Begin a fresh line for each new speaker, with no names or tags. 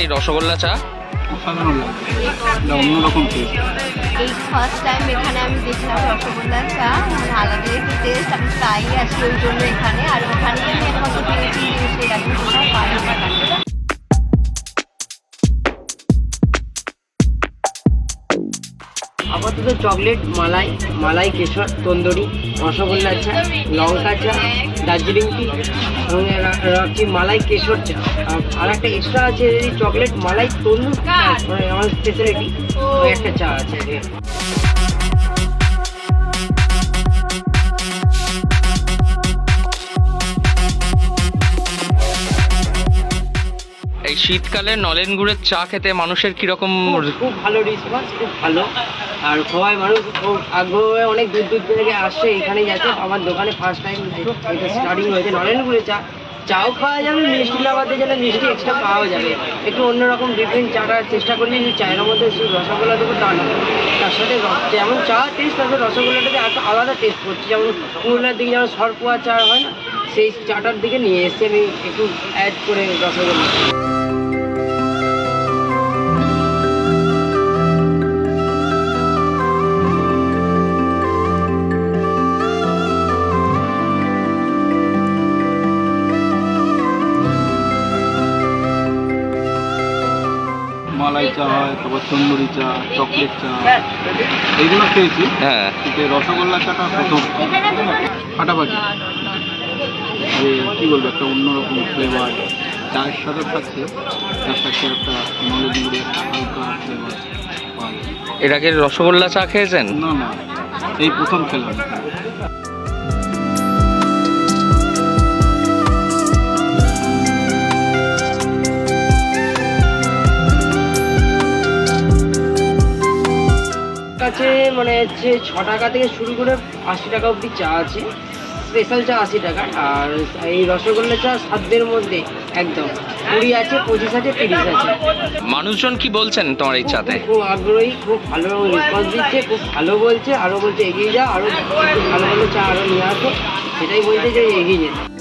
এই রসগোল্লা চা?
অসাধারণ লাগে, এটা অন্যরকম টেস্ট।
এই ফার্স্ট টাইম এখানে আমি দেখলাম রসগোল্লা চা, মানে আলাদা একটু টেস্ট। আমি প্রায়ই আসি ওই জন্য এখানে, আর ওখানে আমি একমাত্র পেয়েছি সেরকম কোথাও পাই না।
আপাতত চকলেট, মালাই কেশর, তন্দুরি, রসগোল্লা চা, লঙ্কা চা, দার্জিলিং টি এবং রাখছি মালাই কেশর চা। আর একটা এক্সট্রা আছে চকলেট মালাই তন্দুর, মানে আমার স্পেশালিটি ওই একটা চা আছে।
এই শীতকালে নলেন গুড়ের চা খেতে মানুষের কিরকম?
খুব ভালো রেসপন্স, খুব ভালো। আর সবাই মানুষ খুব আগ্রহে অনেক দূর দূর থেকে আসছে এখানে যাচ্ছে। আমার দোকানে ফার্স্ট টাইম এটা স্টার্টিং হয়েছে নলেন গুড়ের চা। চাও খাওয়া যাবে, মিষ্টি লাগাতে গেলে মিষ্টি এক্সট্রা পাওয়া যাবে। একটু অন্যরকম ডিফারেন্ট চাটার চেষ্টা করলে যে চায়ের মধ্যে শুধু রসগোল্লা দেবো তা না, তার সাথে যেমন চা টেস্ট তার সাথে রসগোল্লাটাতে একটা আলাদা টেস্ট করছি। যেমন পুরুলিয়ার দিকে যেমন সরপোয়া চা হয় না, সেই চাটার দিকে নিয়ে এসে আমি একটু অ্যাড করে রসগোল্লা।
মালাই চা হয়, তারপর তন্দুরি চা, চকলেট চা, এইগুলো খেয়েছি।
হ্যাঁ,
কিন্তু এই রসগোল্লা চাটা প্রথম ফাটাফাটি। কী বলবো, একটা অন্যরকম ফ্লেভার চায়ের সাথে থাকছে, তার সাথে একটা নলেন গুড়ের একটা হালকা ফ্লেভার পাওয়া যায়।
এর আগে রসগোল্লা চা খেয়েছেন?
না না, এই প্রথম খেলাম।
কাছে মানে হচ্ছে 6 টাকা থেকে শুরু করে 80 টাকা অবধি চা আছে। স্পেশাল চা 80 টাকা। আর এই রসগোল্লা চা সাধ্যের মধ্যে একদম 20 আছে, 25 আছে, 30 আছে।
মানুষজন কি বলছেন তোমার এই চাতে?
খুব আগ্রহী, খুব ভালো রেসপন্স দিচ্ছে, খুব ভালো বলছে। আরও বলছে এগিয়ে যা, আরও ভালো ভালো চা আরও নিয়ে আসো, সেটাই বলছে যে এগিয়ে যেতে।